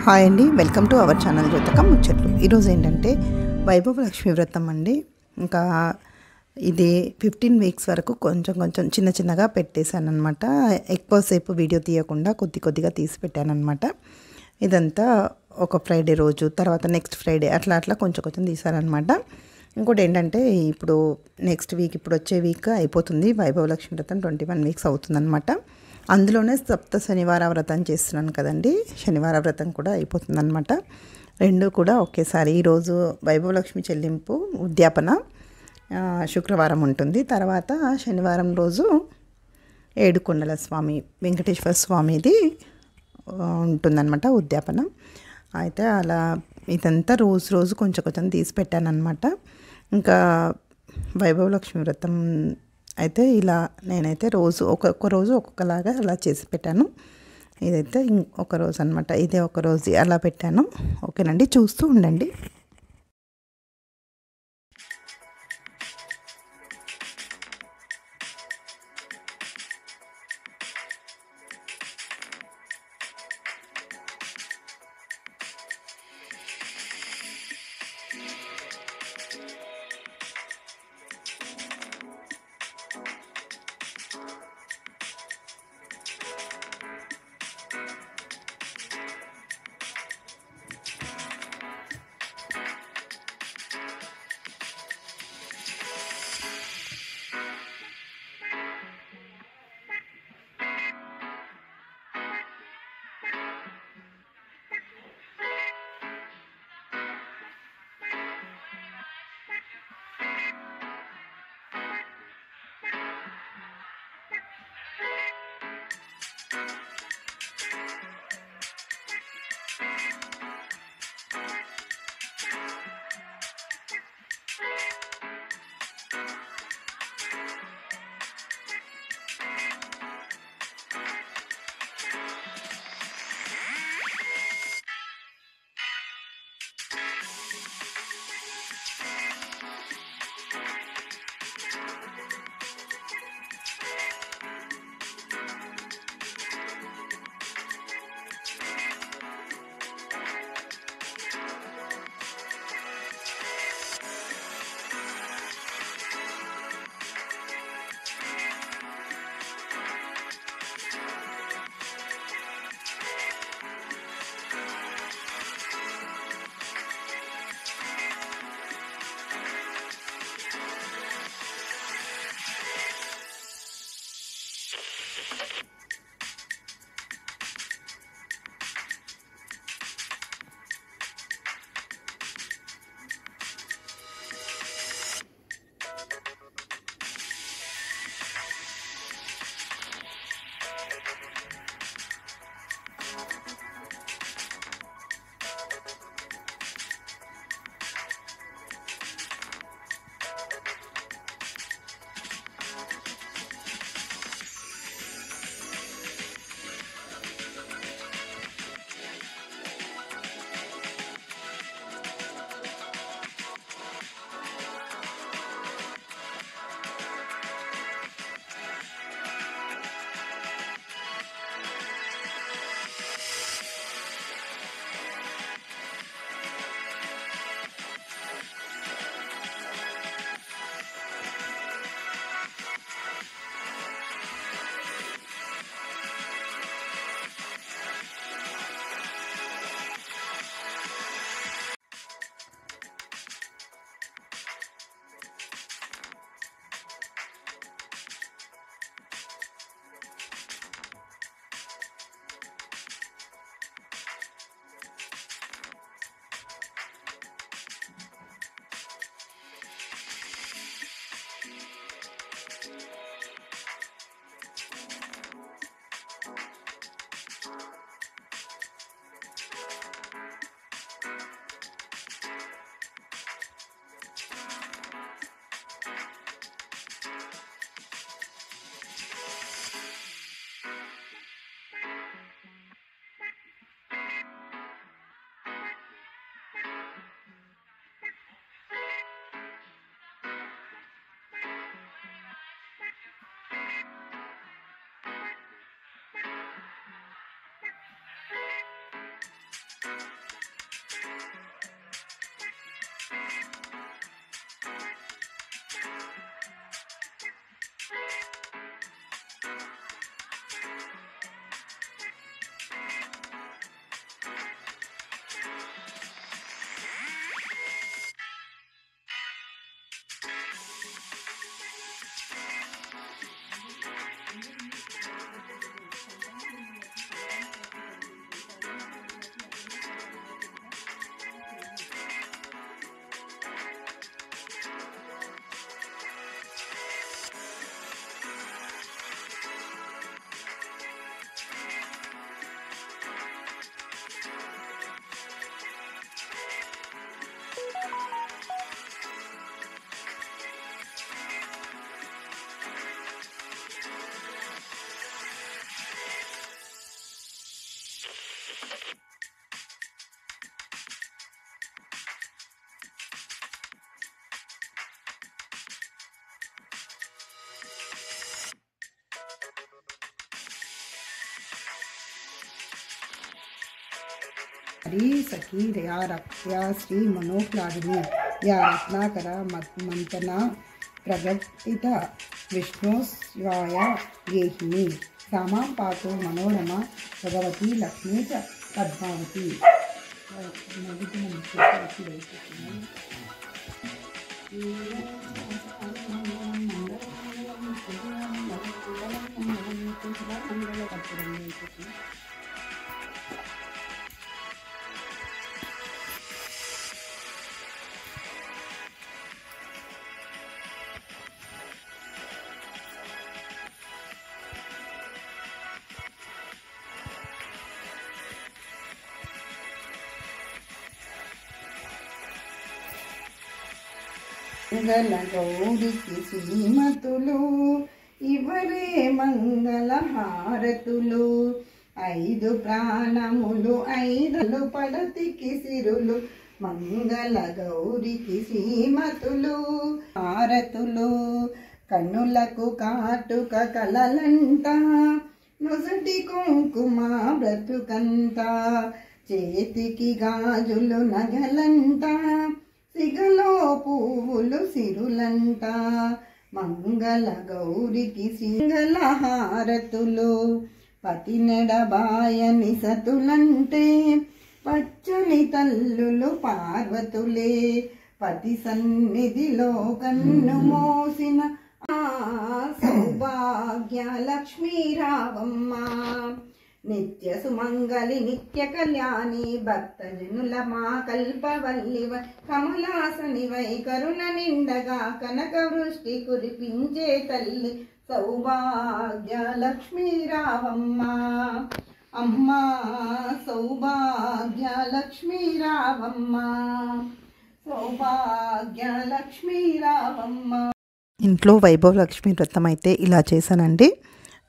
Hi అండి, welcome to our channel జ్యోతక ముచ్చట్లు. ఈరోజు ఏంటంటే వైభవ లక్ష్మీ వ్రతం అండి. ఇంకా ఇది 15 వీక్స్ వరకు కొంచెం కొంచెం చిన్న చిన్నగా పెట్టేశాను అనమాట. ఎక్కువసేపు వీడియో తీయకుండా కొద్దిగా తీసి పెట్టానమాట. ఇదంతా ఒక ఫ్రైడే రోజు, తర్వాత నెక్స్ట్ ఫ్రైడే అట్లా కొంచెం కొంచెం తీసానమాట. ఇంకోటి ఏంటంటే ఇప్పుడు నెక్స్ట్ వీక్, ఇప్పుడు వచ్చే వీక్ అయిపోతుంది వైభవ లక్ష్మీ వ్రతం. 21 వీక్స్ అవుతుందన్నమాట. అందులోనే సప్త శనివార వ్రతం చేస్తున్నాను కదండి, శనివార వ్రతం కూడా అయిపోతుందన్నమాట. రెండు కూడా ఒకేసారి. ఈరోజు వైభవలక్ష్మి చెల్లింపు ఉద్యాపన శుక్రవారం ఉంటుంది. తర్వాత శనివారం రోజు ఏడుకొండల స్వామి వెంకటేశ్వర స్వామిది ఉంటుందన్నమాట ఉద్యాపన. అయితే అలా ఇదంతా రోజు కొంచెం కొంచెం తీసి పెట్టానన్నమాట. ఇంకా వైభవలక్ష్మి వ్రతం అయితే ఇలా నేనైతే రోజు ఒక్కొక్క రోజు ఒక్కొక్కలాగా అలా చేసి పెట్టాను. ఇదైతే ఒక రోజు అనమాట, ఇదే ఒక రోజు అలా పెట్టాను. ఓకేనండి, చూస్తూ ఉండండి. हरी सखी या श्री मनोह्लादिनी या रत्नाकर मंतना प्रगटित विष्णु शिवाय गेहिनी सामां पातु मनोरमा भगवती लक्ष्मी च पद्मावती। మంగళ గౌరికి శ్రీమతులు ఇవరే మంగళ హారతులు 5 ప్రాణములు 5 పడతికి సిరులు మంగళ గౌరికి శ్రీమతులు హారతులు కన్నులకు కాటుక కలలంట నుసటి కుంకుమ బ్రతుకంత చేతికి గాజులు నగలంట సిగలో పువ్వులు సిరులంట మంగళ గౌరికి సింగళ హారతులు పతినెడబాయని సతులంటే పచ్చని తల్లులు పార్వతులే పతి సన్నిధిలో కన్ను మోసిన సౌభాగ్య లక్ష్మీ రావమ్మ నిత్య సుమంగళి నిత్య కళ్యాణి భక్తజనుల మా కల్పవల్లివ కమలాసనివై కరుణ నిండగా కనక వృష్టి కురిపించే తల్లి సౌభాగ్య లక్ష్మీ రావమ్మ అమ్మా సౌభాగ్య లక్ష్మీ రావమ్మ సౌభాగ్య లక్ష్మీ రావమ్మ। ఇంట్లో వైభవ లక్ష్మీ వ్రతం అయితే ఇలా చేశానండి।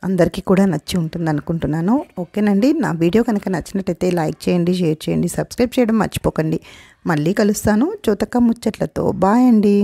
అందరికీ కూడా నచ్చి ఉంటుంది అనుకుంటున్నాను। ఓకేనండి, నా వీడియో కనుక నచ్చినట్టయితే లైక్ చేయండి, షేర్ చేయండి, సబ్స్క్రైబ్ చేయడం మర్చిపోకండి। మళ్ళీ కలుస్తాను జ్యోతక్క ముచ్చట్లతో। బాయ్ అండి।